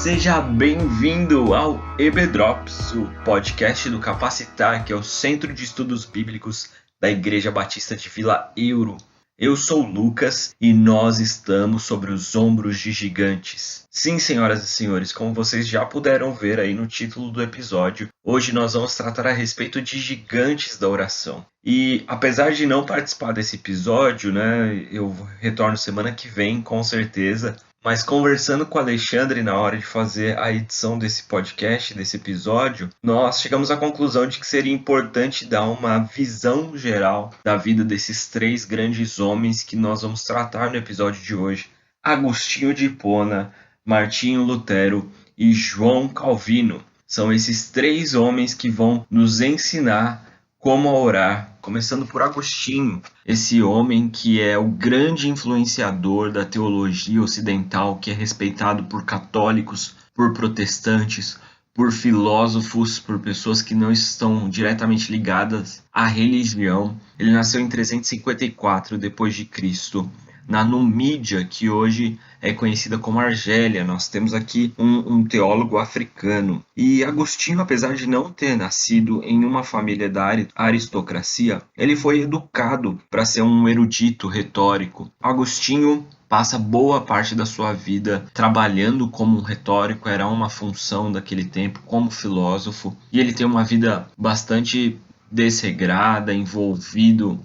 Seja bem-vindo ao EB-Drops, o podcast do Capacitar, que é o Centro de Estudos Bíblicos da Igreja Batista de Vila Euro. Eu sou o Lucas e nós estamos sobre os ombros de gigantes. Sim, senhoras e senhores, como vocês já puderam ver aí no título do episódio, hoje nós vamos tratar a respeito de gigantes da oração. E apesar de não participar desse episódio, eu retorno semana que vem, com certeza. Mas conversando com o Alexandre na hora de fazer a edição desse podcast, desse episódio, nós chegamos à conclusão de que seria importante dar uma visão geral da vida desses três grandes homens que nós vamos tratar no episódio de hoje: Agostinho de Hipona, Martinho Lutero e João Calvino. São esses três homens que vão nos ensinar como orar, começando por Agostinho, esse homem que é o grande influenciador da teologia ocidental, que é respeitado por católicos, por protestantes, por filósofos, por pessoas que não estão diretamente ligadas à religião. Ele nasceu em 354 d.C., na Numídia, que hoje é conhecida como Argélia. Nós temos aqui um teólogo africano. E Agostinho, apesar de não ter nascido em uma família da aristocracia, ele foi educado para ser um erudito retórico. Agostinho passa boa parte da sua vida trabalhando como um retórico, era uma função daquele tempo, como filósofo. E ele tem uma vida bastante desregrada, envolvido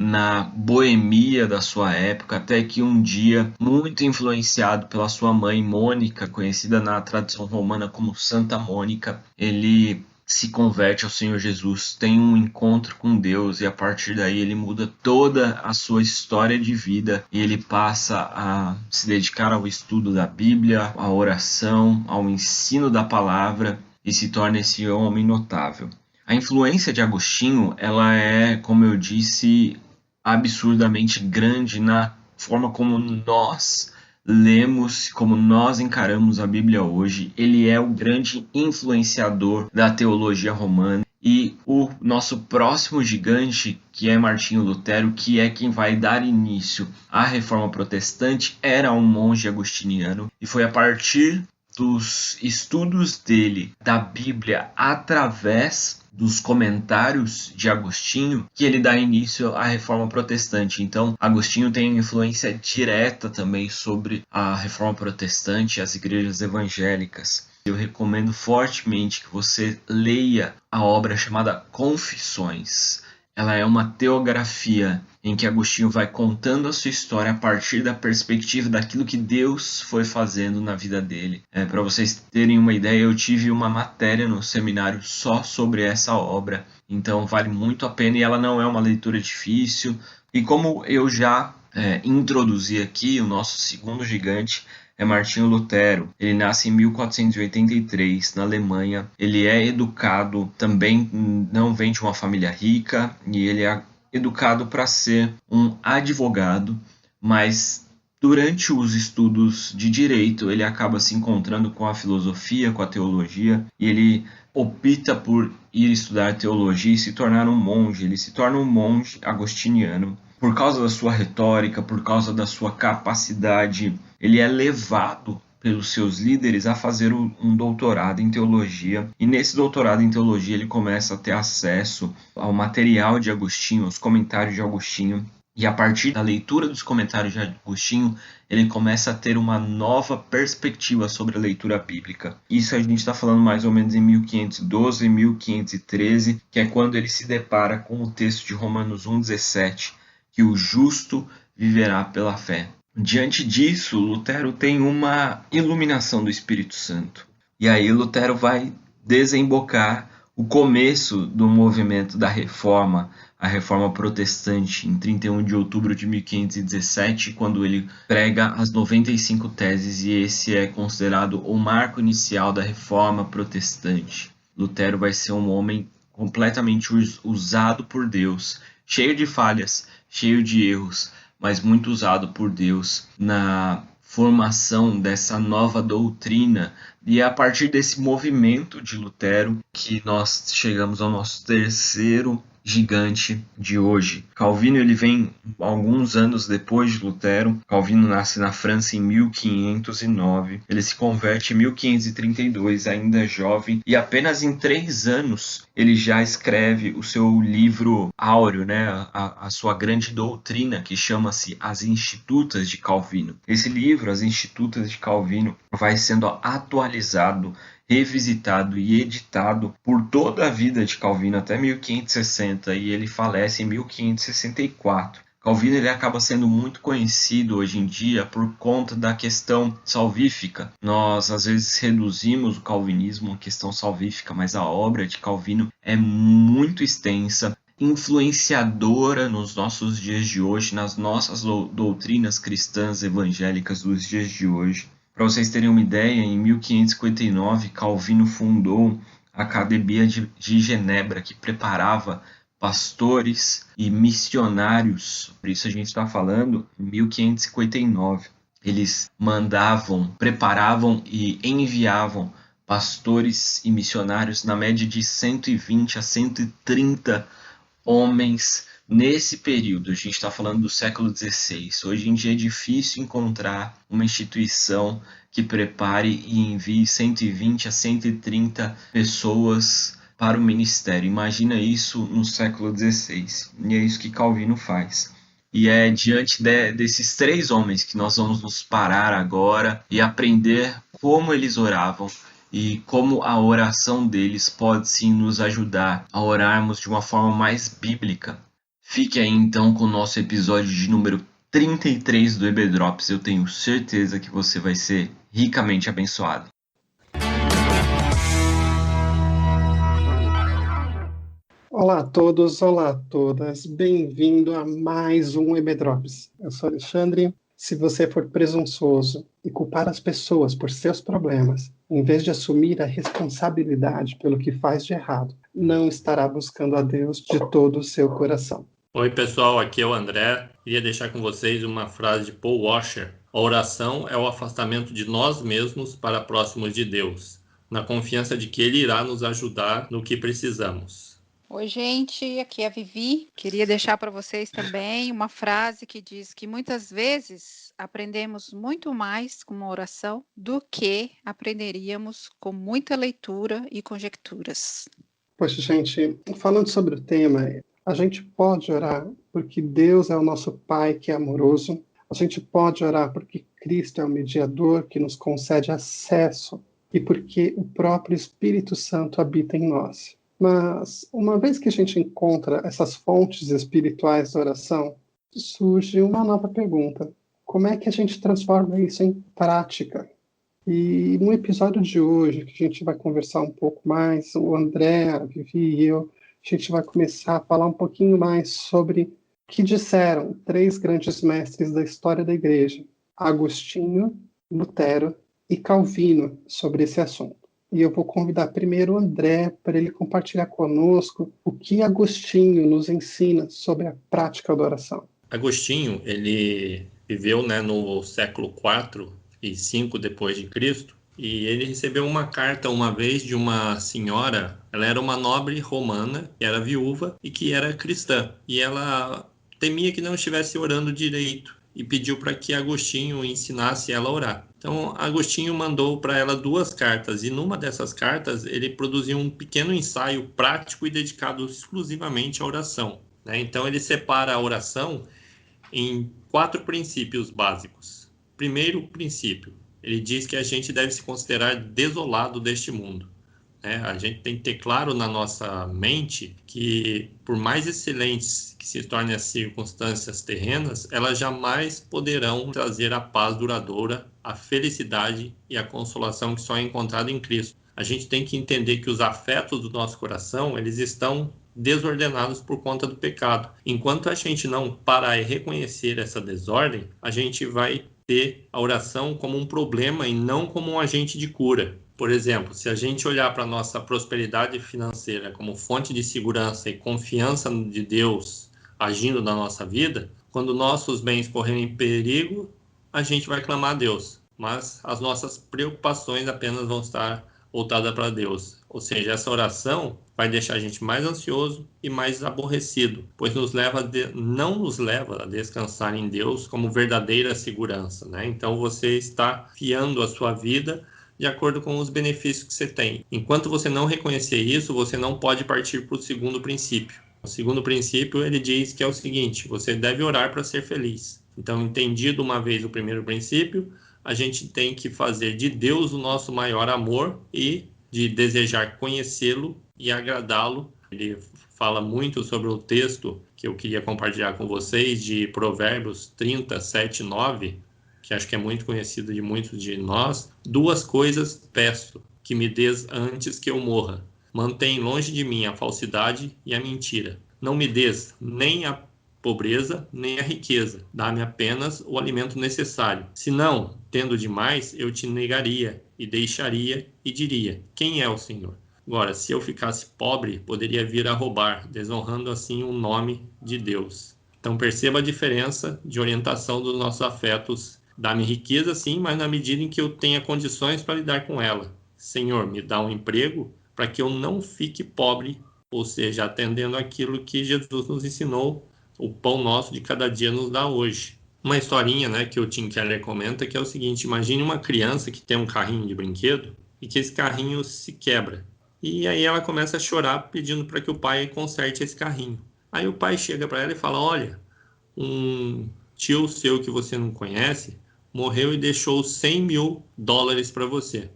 na boemia da sua época, até que um dia, muito influenciado pela sua mãe Mônica, conhecida na tradição romana como Santa Mônica, ele se converte ao Senhor Jesus, tem um encontro com Deus e a partir daí ele muda toda a sua história de vida e ele passa a se dedicar ao estudo da Bíblia, à oração, ao ensino da palavra e se torna esse homem notável. A influência de Agostinho, ela é, como eu disse, absurdamente grande na forma como nós lemos, como nós encaramos a Bíblia hoje. Ele é o grande influenciador da teologia romana. E o nosso próximo gigante, que é Martinho Lutero, que é quem vai dar início à Reforma Protestante, era um monge agostiniano. E foi a partir dos estudos dele da Bíblia através dos comentários de Agostinho que ele dá início à Reforma Protestante. Então, Agostinho tem influência direta também sobre a Reforma Protestante e as igrejas evangélicas. Eu recomendo fortemente que você leia a obra chamada Confissões. Ela é uma teografia em que Agostinho vai contando a sua história a partir da perspectiva daquilo que Deus foi fazendo na vida dele. Para vocês terem uma ideia, eu tive uma matéria no seminário só sobre essa obra, então vale muito a pena e ela não é uma leitura difícil. E como eu já introduzi aqui, o nosso segundo gigante é Martinho Lutero. Ele nasce em 1483 na Alemanha. Ele é educado, também não vem de uma família rica, e ele é educado para ser um advogado, mas durante os estudos de direito ele acaba se encontrando com a filosofia, com a teologia, e ele opta por ir estudar teologia e se tornar um monge. Ele se torna um monge agostiniano. Por causa da sua retórica, por causa da sua capacidade, ele é levado pelos seus líderes a fazer um doutorado em teologia. E nesse doutorado em teologia ele começa a ter acesso ao material de Agostinho, aos comentários de Agostinho. E a partir da leitura dos comentários de Agostinho, ele começa a ter uma nova perspectiva sobre a leitura bíblica. Isso a gente está falando mais ou menos em 1512, 1513, que é quando ele se depara com o texto de Romanos 1,17, que o justo viverá pela fé. Diante disso, Lutero tem uma iluminação do Espírito Santo. E aí Lutero vai desembocar o começo do movimento da Reforma, a Reforma Protestante, em 31 de outubro de 1517, quando ele prega as 95 teses, e esse é considerado o marco inicial da Reforma Protestante. Lutero vai ser um homem completamente usado por Deus, cheio de falhas, cheio de erros, mas muito usado por Deus na formação dessa nova doutrina. E é a partir desse movimento de Lutero que nós chegamos ao nosso terceiro gigante de hoje. Calvino ele vem alguns anos depois de Lutero. Calvino nasce na França em 1509. Ele se converte em 1532, ainda jovem, e apenas em 3 anos ele já escreve o seu livro áureo, né? A sua grande doutrina, que chama-se As Institutas de Calvino. Esse livro, As Institutas de Calvino, vai sendo atualizado, revisitado e editado por toda a vida de Calvino até 1560, e ele falece em 1564. Calvino ele acaba sendo muito conhecido hoje em dia por conta da questão salvífica. Nós às vezes reduzimos o calvinismo à questão salvífica, mas a obra de Calvino é muito extensa, influenciadora nos nossos dias de hoje, nas nossas doutrinas cristãs evangélicas dos dias de hoje. Para vocês terem uma ideia, em 1559, Calvino fundou a Academia de Genebra, que preparava pastores e missionários. Por isso a gente está falando em 1559. Eles preparavam e enviavam pastores e missionários na média de 120 a 130 homens nesse período. A gente está falando do século XVI. Hoje em dia é difícil encontrar uma instituição que prepare e envie 120 a 130 pessoas para o ministério. Imagina isso no século XVI. E é isso que Calvino faz. E é diante desses 3 homens que nós vamos nos parar agora e aprender como eles oravam e como a oração deles pode sim nos ajudar a orarmos de uma forma mais bíblica. Fique aí então com o nosso episódio de número 33 do EB Drops. Eu tenho certeza que você vai ser ricamente abençoado. Olá a todos, olá a todas, bem-vindo a mais um EB Drops. Eu sou Alexandre. Se você for presunçoso e culpar as pessoas por seus problemas, em vez de assumir a responsabilidade pelo que faz de errado, não estará buscando a Deus de todo o seu coração. Oi pessoal, aqui é o André. Queria deixar com vocês uma frase de Paul Washer. A oração é o afastamento de nós mesmos para próximos de Deus, na confiança de que Ele irá nos ajudar no que precisamos. Oi, gente, aqui é a Vivi. Queria deixar para vocês também uma frase que diz que muitas vezes aprendemos muito mais com uma oração do que aprenderíamos com muita leitura e conjecturas. Poxa, gente, falando sobre o tema, a gente pode orar porque Deus é o nosso Pai que é amoroso. A gente pode orar porque Cristo é o mediador que nos concede acesso e porque o próprio Espírito Santo habita em nós. Mas, uma vez que a gente encontra essas fontes espirituais da oração, surge uma nova pergunta. Como é que a gente transforma isso em prática? E no episódio de hoje, que a gente vai conversar um pouco mais, o André, a Vivi e eu, a gente vai começar a falar um pouquinho mais sobre o que disseram 3 grandes mestres da história da Igreja, Agostinho, Lutero e Calvino, sobre esse assunto. E eu vou convidar primeiro o André para ele compartilhar conosco o que Agostinho nos ensina sobre a prática da oração. Agostinho, ele viveu no século IV e V depois de Cristo, e ele recebeu uma carta uma vez de uma senhora. Ela era uma nobre romana, que era viúva e que era cristã, e ela temia que não estivesse orando direito e pediu para que Agostinho ensinasse ela a orar. Então, Agostinho mandou para ela 2 cartas, e numa dessas cartas ele produziu um pequeno ensaio prático e dedicado exclusivamente à oração. Então, ele separa a oração em 4 princípios básicos. Primeiro princípio, ele diz que a gente deve se considerar desolado deste mundo. A gente tem que ter claro na nossa mente que, por mais excelentes que se tornem as circunstâncias terrenas, elas jamais poderão trazer a paz duradoura, a felicidade e a consolação que só é encontrada em Cristo. A gente tem que entender que os afetos do nosso coração, eles estão desordenados por conta do pecado. Enquanto a gente não parar e reconhecer essa desordem, a gente vai ter a oração como um problema e não como um agente de cura. Por exemplo, se a gente olhar para a nossa prosperidade financeira como fonte de segurança e confiança de Deus agindo na nossa vida, quando nossos bens correrem perigo, a gente vai clamar a Deus, mas as nossas preocupações apenas vão estar voltada para Deus. Ou seja, essa oração vai deixar a gente mais ansioso e mais aborrecido, pois não nos leva a descansar em Deus como verdadeira segurança, né? Então você está fiando a sua vida de acordo com os benefícios que você tem. Enquanto você não reconhecer isso, você não pode partir para o segundo princípio. O segundo princípio, ele diz que é o seguinte: você deve orar para ser feliz. Então, entendido uma vez o primeiro princípio, a gente tem que fazer de Deus o nosso maior amor e de desejar conhecê-lo e agradá-lo. Ele fala muito sobre o texto que eu queria compartilhar com vocês, de Provérbios 37, 9, que acho que é muito conhecido de muitos de nós. 2 coisas peço, que me des antes que eu morra. Mantém longe de mim a falsidade e a mentira. Não me des nem a pobreza, nem a riqueza. Dá-me apenas o alimento necessário. Senão, tendo demais, eu te negaria e deixaria e diria: quem é o Senhor? Agora, se eu ficasse pobre, poderia vir a roubar, desonrando assim o nome de Deus. Então, perceba a diferença de orientação dos nossos afetos. Dá-me riqueza, sim, mas na medida em que eu tenha condições para lidar com ela. Senhor, me dá um emprego para que eu não fique pobre, ou seja, atendendo aquilo que Jesus nos ensinou, o pão nosso de cada dia nos dá hoje. Uma historinha, né, que o Tim Keller comenta, que é o seguinte: imagine uma criança que tem um carrinho de brinquedo e que esse carrinho se quebra. E aí ela começa a chorar pedindo para que o pai conserte esse carrinho. Aí o pai chega para ela e fala: olha, um tio seu que você não conhece morreu e deixou $100 mil para você.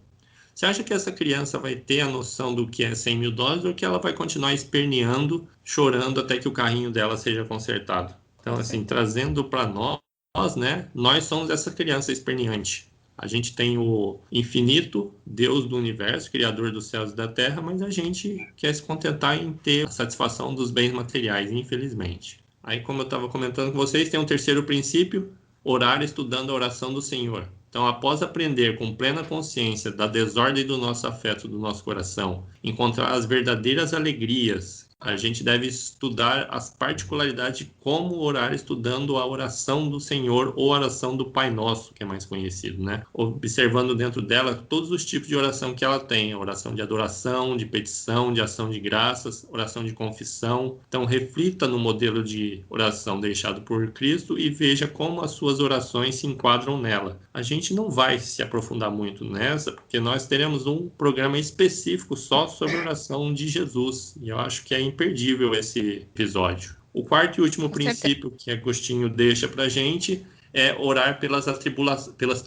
Você acha que essa criança vai ter a noção do que é $100 mil ou que ela vai continuar esperneando, chorando até que o carrinho dela seja consertado? Então, assim, trazendo para nós, né? Nós somos essa criança esperneante. A gente tem o infinito, Deus do universo, Criador dos céus e da terra, mas a gente quer se contentar em ter a satisfação dos bens materiais, infelizmente. Aí, como eu estava comentando com vocês, tem um terceiro princípio: orar estudando a oração do Senhor. Então, após aprender com plena consciência da desordem do nosso afeto, do nosso coração, encontrar as verdadeiras alegrias, a gente deve estudar as particularidades de como orar, estudando a oração do Senhor ou a oração do Pai Nosso, que é mais conhecido, né? Observando dentro dela todos os tipos de oração que ela tem: oração de adoração, de petição, de ação de graças, oração de confissão. Então, reflita no modelo de oração deixado por Cristo e veja como as suas orações se enquadram nela. A gente não vai se aprofundar muito nessa, porque nós teremos um programa específico só sobre a oração de Jesus, e eu acho que é imperdível esse episódio. O quarto e último princípio que Agostinho deixa para a gente é orar pelas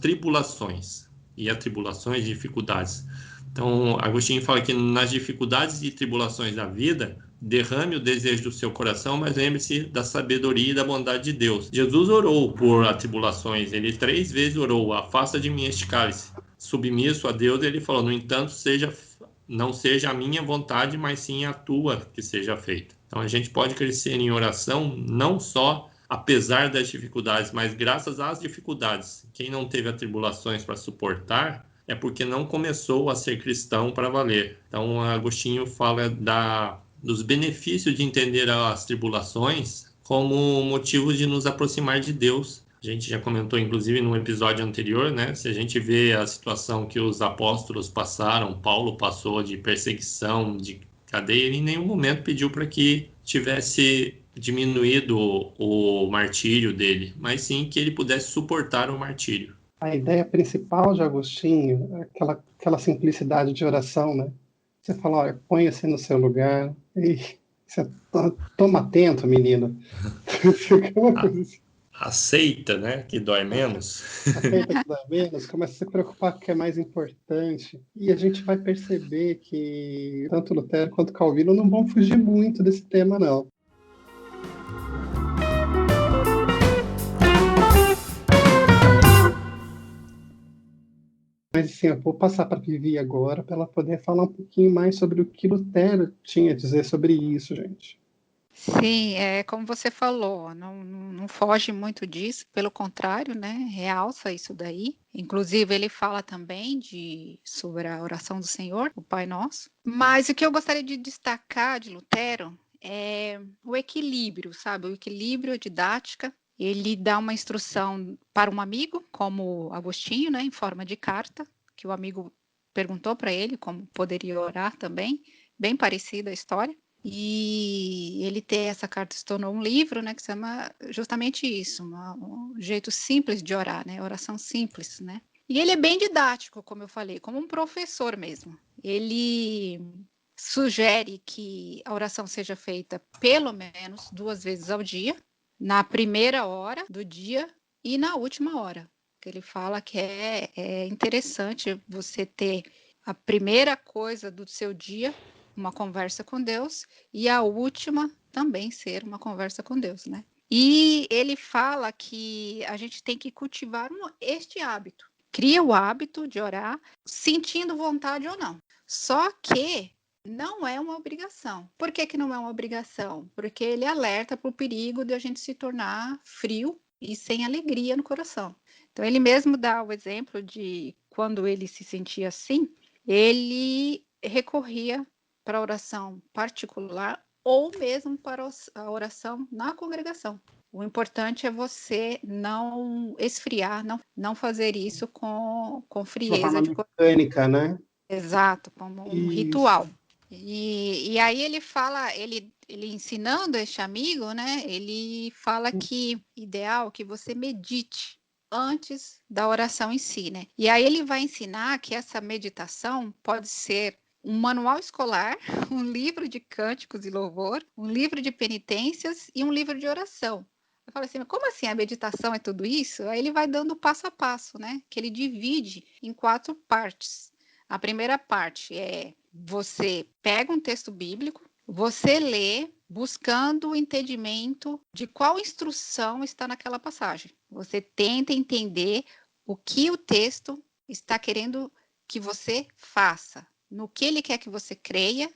tribulações e atribulações e dificuldades. Então, Agostinho fala que nas dificuldades e tribulações da vida, derrame o desejo do seu coração, mas lembre-se da sabedoria e da bondade de Deus. Jesus orou por atribulações, ele 3 vezes orou: afasta de mim este cálice. Submisso a Deus, ele falou: no entanto, não seja a minha vontade, mas sim a tua que seja feita. Então, a gente pode crescer em oração não só apesar das dificuldades, mas graças às dificuldades. Quem não teve atribulações para suportar é porque não começou a ser cristão para valer. Então, Agostinho fala dos benefícios de entender as tribulações como motivo de nos aproximar de Deus. A gente já comentou, inclusive, no episódio anterior, né? Se a gente vê a situação que os apóstolos passaram, Paulo passou de perseguição, de cadeia, ele em nenhum momento pediu para que tivesse diminuído o martírio dele, mas sim que ele pudesse suportar o martírio. A ideia principal de Agostinho é aquela simplicidade de oração, né? Você fala: olha, ponha-se no seu lugar e você toma atento, menina. Fica uma coisa assim. Aceita, né? Que dói menos. Aceita que dói menos, começa a se preocupar com o que é mais importante. E a gente vai perceber que tanto Lutero quanto Calvino não vão fugir muito desse tema, não. Mas assim, eu vou passar para a Vivi agora, para ela poder falar um pouquinho mais sobre o que Lutero tinha a dizer sobre isso, gente. Sim, como você falou, não foge muito disso, pelo contrário, né, realça isso daí. Inclusive, ele fala também sobre a oração do Senhor, o Pai Nosso. Mas o que eu gostaria de destacar de Lutero é o equilíbrio, sabe? O equilíbrio, a didática. Ele dá uma instrução para um amigo, como Agostinho, né, em forma de carta, que o amigo perguntou para ele como poderia orar também, bem parecida a história. E ele essa carta se tornou um livro, né, que se chama justamente isso, um jeito simples de orar, né, oração simples, né. E ele é bem didático, como eu falei, como um professor mesmo. Ele sugere que a oração seja feita pelo menos 2 vezes ao dia, na primeira hora do dia e na última hora. Que ele fala que é interessante você ter a primeira coisa do seu dia, uma conversa com Deus, e a última também ser uma conversa com Deus, né? E ele fala que a gente tem que cultivar este hábito. Cria o hábito de orar, sentindo vontade ou não. Só que não é uma obrigação. Por que não é uma obrigação? Porque ele alerta para o perigo de a gente se tornar frio e sem alegria no coração. Então, ele mesmo dá o exemplo de quando ele se sentia assim, ele recorria para a oração particular ou mesmo para a oração na congregação. O importante é você não esfriar, não fazer isso com frieza. Uma forma mecânica, né? Exato, como um ritual. E aí ele fala, ele ensinando este amigo, né? Ele fala que ideal que você medite antes da oração em si, né? E aí ele vai ensinar que essa meditação pode ser um manual escolar, um livro de cânticos e louvor, um livro de penitências e um livro de oração. Eu falo assim, mas como assim a meditação é tudo isso? Aí ele vai dando passo a passo, né? Que ele divide em 4 partes. A primeira parte é você pega um texto bíblico, você lê buscando o entendimento de qual instrução está naquela passagem. Você tenta entender o que o texto está querendo que você faça, no que ele quer que você creia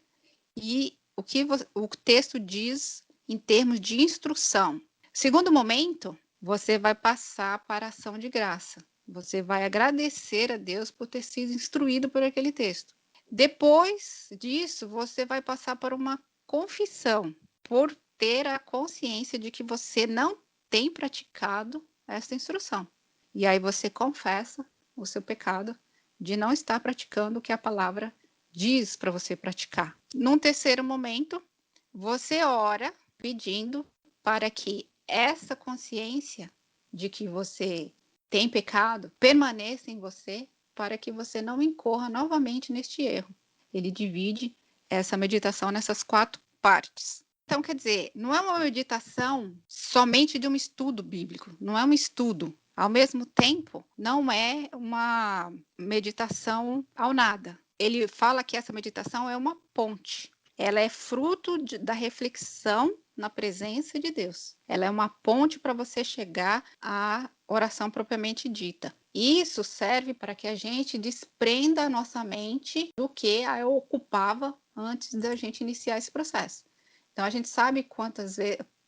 e o que o texto diz em termos de instrução. Segundo momento, você vai passar para a ação de graça. Você vai agradecer a Deus por ter sido instruído por aquele texto. Depois disso, você vai passar por uma confissão, por ter a consciência de que você não tem praticado essa instrução. E aí você confessa o seu pecado de não estar praticando o que a palavra diz para você praticar. Num terceiro momento, você ora pedindo para que essa consciência de que você tem pecado permaneça em você para que você não incorra novamente neste erro. Ele divide essa meditação nessas 4 partes. Então, quer dizer, não é uma meditação somente de um estudo bíblico, não é um estudo. Ao mesmo tempo, não é uma meditação ao nada. Ele fala que essa meditação é uma ponte. Ela é fruto da reflexão na presença de Deus. Ela é uma ponte para você chegar à oração propriamente dita. Isso serve para que a gente desprenda a nossa mente do que a ocupava antes da gente iniciar esse processo. Então, a gente sabe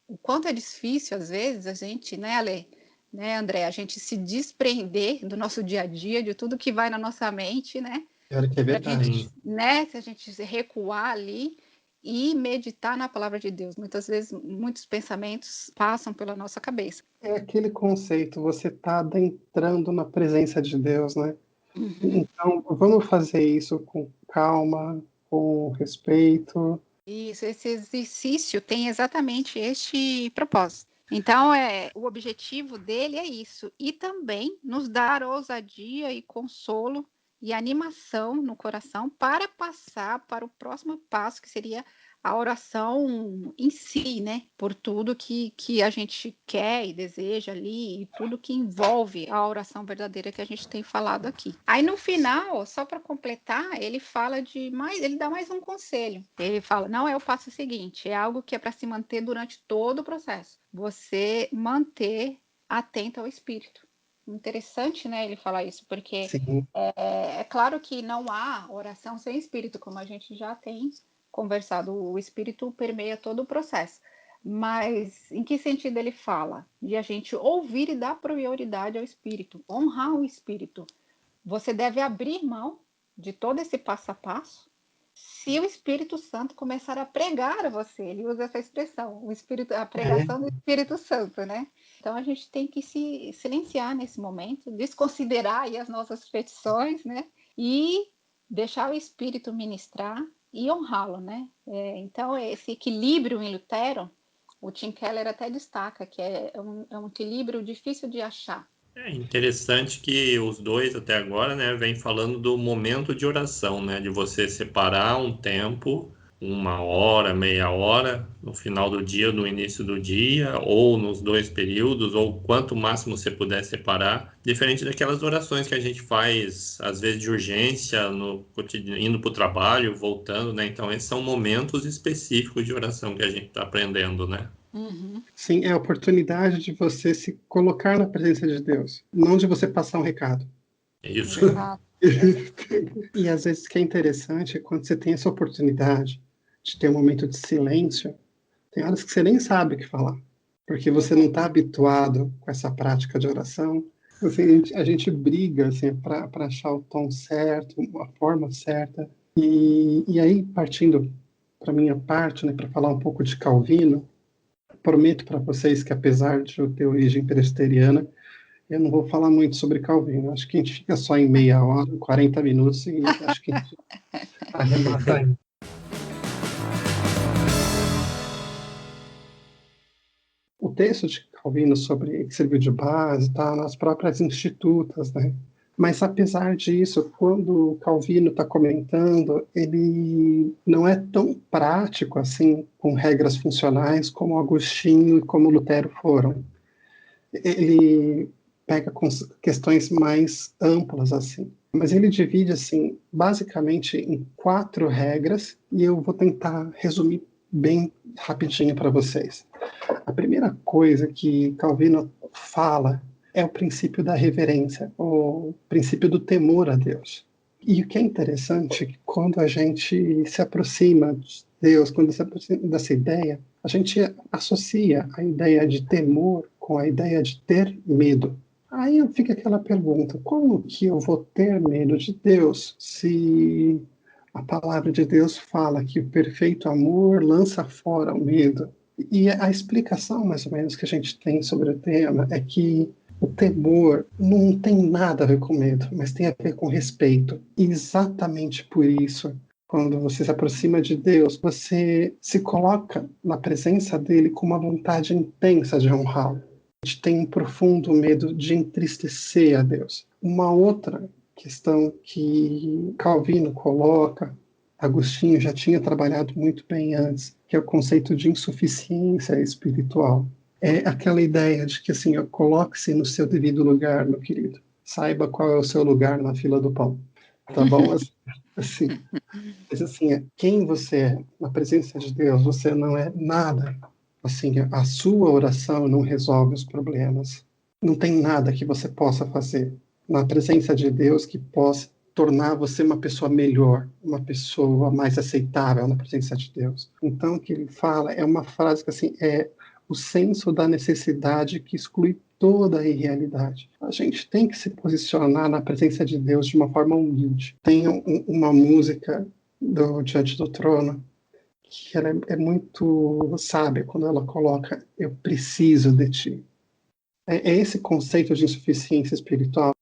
o quanto é difícil, às vezes, a gente, né, Ale, né, André, a gente se desprender do nosso dia a dia, de tudo que vai na nossa mente, né? Claro que é verdade. Gente, né, se a gente recuar ali e meditar na palavra de Deus. Muitas vezes, muitos pensamentos passam pela nossa cabeça. É aquele conceito, você está adentrando na presença de Deus, né? Uhum. Então, vamos fazer isso com calma, com respeito. Isso, esse exercício tem exatamente este propósito. Então, o objetivo dele é isso. E também nos dar ousadia e consolo e animação no coração para passar para o próximo passo, que seria a oração em si, né? Por tudo que a gente quer e deseja ali, e tudo que envolve a oração verdadeira que a gente tem falado aqui. Aí no final, só para completar, ele fala ele dá mais um conselho. Ele fala, não é o passo seguinte, é algo que é para se manter durante todo o processo. Você manter atento ao Espírito. Interessante, né, ele falar isso, porque é claro que não há oração sem Espírito, como a gente já tem conversado, o Espírito permeia todo o processo. Mas em que sentido ele fala? De a gente ouvir e dar prioridade ao Espírito, honrar o Espírito. Você deve abrir mão de todo esse passo a passo. Se o Espírito Santo começar a pregar a você, ele usa essa expressão, a pregação do Espírito Santo, né? Então a gente tem que se silenciar nesse momento, desconsiderar aí as nossas petições, né? E deixar o Espírito ministrar e honrá-lo, né? Então, esse equilíbrio em Lutero, o Tim Keller até destaca que é um equilíbrio difícil de achar. É interessante que os dois até agora, né, vem falando do momento de oração, né, de você separar um tempo, 1 hora, meia hora, no final do dia, no início do dia, ou nos 2 períodos, ou quanto máximo você puder separar, diferente daquelas orações que a gente faz, às vezes de urgência, no cotidiano, indo para o trabalho, voltando, né, então esses são momentos específicos de oração que a gente está aprendendo, né. Uhum. Sim, é a oportunidade de você se colocar na presença de Deus, não de você passar um recado. É isso. Exato. E às vezes o que é interessante é quando você tem essa oportunidade de ter um momento de silêncio, tem horas que você nem sabe o que falar, porque você não está habituado com essa prática de oração. Assim, a gente briga assim, para achar o tom certo, a forma certa. E aí, partindo para a minha parte, né, para falar um pouco de Calvino, prometo para vocês que, apesar de eu ter origem presbiteriana, eu não vou falar muito sobre Calvino. Acho que a gente fica só em meia hora, 40 minutos, e acho que a gente arremata aí. O texto de Calvino sobre que serviu de base está nas próprias institutas, né? Mas, apesar disso, quando Calvino está comentando, ele não é tão prático assim, com regras funcionais, como Agostinho e como Lutero foram. Ele pega questões mais amplas, assim. Mas ele divide, assim, basicamente em 4 regras, e eu vou tentar resumir bem rapidinho para vocês. A primeira coisa que Calvino fala é o princípio da reverência, o princípio do temor a Deus. E o que é interessante é que quando a gente se aproxima de Deus, quando se aproxima dessa ideia, a gente associa a ideia de temor com a ideia de ter medo. Aí fica aquela pergunta, como que eu vou ter medo de Deus se a palavra de Deus fala que o perfeito amor lança fora o medo? E a explicação, mais ou menos, que a gente tem sobre o tema é que o temor não tem nada a ver com medo, mas tem a ver com respeito. E exatamente por isso, quando você se aproxima de Deus, você se coloca na presença dele com uma vontade intensa de honrá-lo. A gente tem um profundo medo de entristecer a Deus. Uma outra questão que Calvino coloca, Agostinho já tinha trabalhado muito bem antes, que é o conceito de insuficiência espiritual. É aquela ideia de que, assim, coloque-se no seu devido lugar, meu querido. Saiba qual é o seu lugar na fila do pão. Tá bom? Assim, mas assim, quem você é na presença de Deus, você não é nada. Assim, a sua oração não resolve os problemas. Não tem nada que você possa fazer na presença de Deus que possa tornar você uma pessoa melhor, uma pessoa mais aceitável na presença de Deus. Então, o que ele fala é uma frase que, assim, é o senso da necessidade que exclui toda a irrealidade. A gente tem que se posicionar na presença de Deus de uma forma humilde. Tem uma música do Diante do Trono que ela é muito sábia quando ela coloca eu preciso de ti. É esse conceito de insuficiência espiritual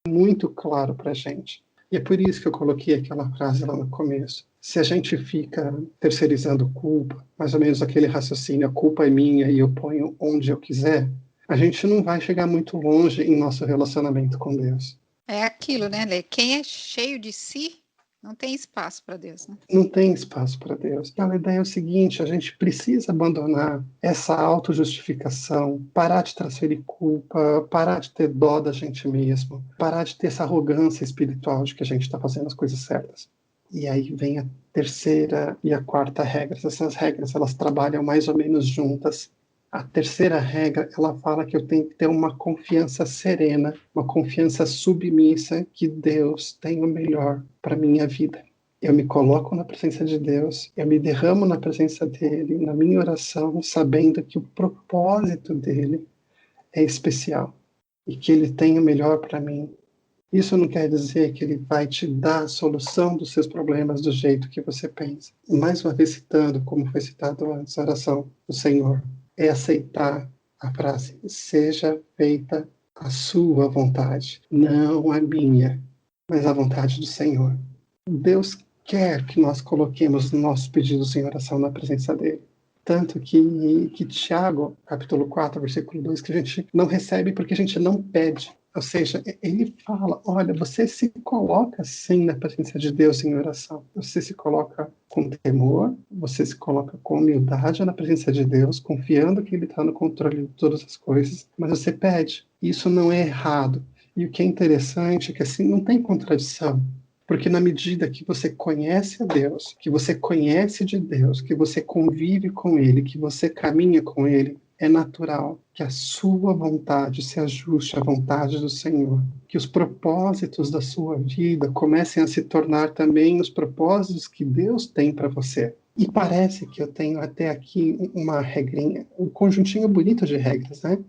muito claro para a gente. E é por isso que eu coloquei aquela frase lá no começo. Se a gente fica terceirizando culpa, mais ou menos aquele raciocínio, a culpa é minha e eu ponho onde eu quiser, a gente não vai chegar muito longe em nosso relacionamento com Deus. É aquilo, né, Lê? Quem é cheio de si, não tem espaço para Deus, né? Não tem espaço para Deus. A ideia é o seguinte, a gente precisa abandonar essa autojustificação, parar de transferir culpa, parar de ter dó da gente mesmo, parar de ter essa arrogância espiritual de que a gente está fazendo as coisas certas. E aí vem a terceira e a quarta regra. Essas regras, elas trabalham mais ou menos juntas. A terceira regra, ela fala que eu tenho que ter uma confiança serena, uma confiança submissa que Deus tem o melhor para minha vida. Eu me coloco na presença de Deus, eu me derramo na presença dele, na minha oração, sabendo que o propósito dele é especial e que ele tem o melhor para mim. Isso não quer dizer que ele vai te dar a solução dos seus problemas do jeito que você pensa. Mais uma vez citando, como foi citado antes, a oração do Senhor, é aceitar a frase, seja feita a sua vontade, não a minha, mas a vontade do Senhor. Deus quer que nós coloquemos nossos pedidos em oração na presença dele. Tanto que Tiago, capítulo 4, versículo 2, que a gente não recebe porque a gente não pede. Ou seja, ele fala, olha, você se coloca sim na presença de Deus em oração. Você se coloca com temor, você se coloca com humildade na presença de Deus, confiando que ele está no controle de todas as coisas, mas você pede. Isso não é errado. E o que é interessante é que assim não tem contradição. Porque na medida que você conhece a Deus, que você conhece de Deus, que você convive com Ele, que você caminha com Ele, é natural que a sua vontade se ajuste à vontade do Senhor. Que os propósitos da sua vida comecem a se tornar também os propósitos que Deus tem para você. E parece que eu tenho até aqui uma regrinha, um conjuntinho bonito de regras, né?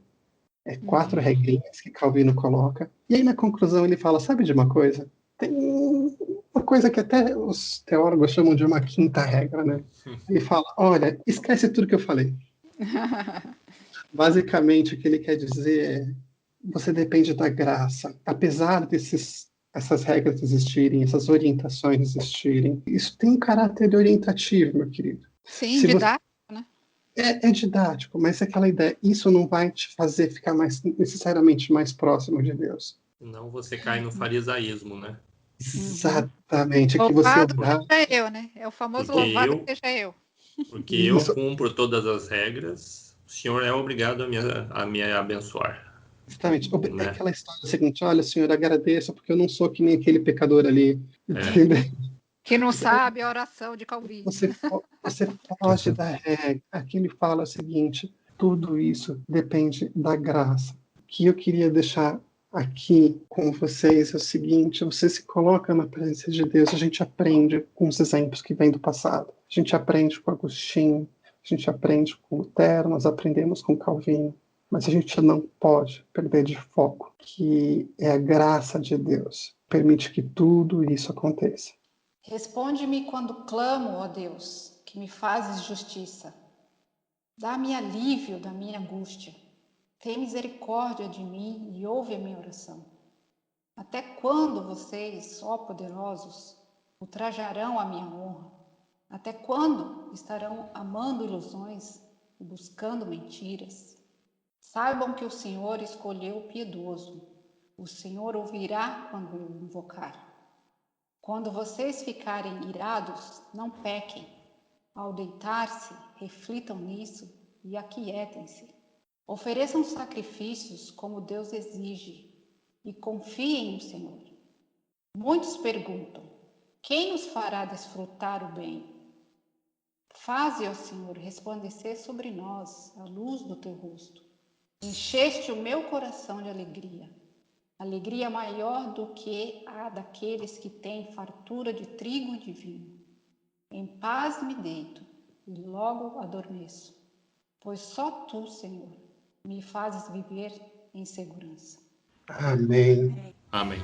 4 regrinhas que Calvino coloca. E aí na conclusão ele fala, sabe de uma coisa? Tem uma coisa que até os teólogos chamam de uma quinta regra, né? Ele fala, olha, esquece tudo que eu falei. Basicamente, o que ele quer dizer é, você depende da graça. Apesar essas regras existirem, essas orientações existirem, isso tem um caráter orientativo, meu querido. Sim, Se didático, né? É didático, mas é aquela ideia, isso não vai te fazer ficar necessariamente mais próximo de Deus. Senão você cai no farisaísmo, né? Exatamente, é que você Louvado orar. seja eu, né? É o famoso Porque louvado eu, seja eu. porque eu Isso, cumpro todas as regras, o senhor é obrigado a me abençoar, exatamente. É né? aquela história seguinte, olha, Senhor, agradeço porque eu não sou que nem aquele pecador ali. É. Entendeu? Que não sabe a oração de Calvino. Você pode dar regra. Aqui ele fala o seguinte, tudo isso depende da graça. O que eu queria deixar aqui com vocês é o seguinte, você se coloca na presença de Deus, a gente aprende com os exemplos que vêm do passado. A gente aprende com Agostinho, a gente aprende com Lutero, nós aprendemos com Calvino, mas a gente não pode perder de foco que é a graça de Deus que permite que tudo isso aconteça. Responde-me quando clamo, ó Deus, que me fazes justiça. Dá-me alívio da minha angústia. Tem misericórdia de mim e ouve a minha oração. Até quando vocês, ó poderosos, ultrajarão a minha honra? Até quando estarão amando ilusões e buscando mentiras? Saibam que o Senhor escolheu o piedoso. O Senhor ouvirá quando eu invocar. Quando vocês ficarem irados, não pequem. Ao deitar-se, reflitam nisso e aquietem-se. Ofereçam sacrifícios como Deus exige e confiem no Senhor. Muitos perguntam, quem nos fará desfrutar o bem? Faze, ó Senhor, resplandecer sobre nós a luz do teu rosto. Encheste o meu coração de alegria. Alegria maior do que a daqueles que têm fartura de trigo e de vinho. Em paz me deito e logo adormeço, pois só tu, Senhor, me fazes viver em segurança. Amém. Amém.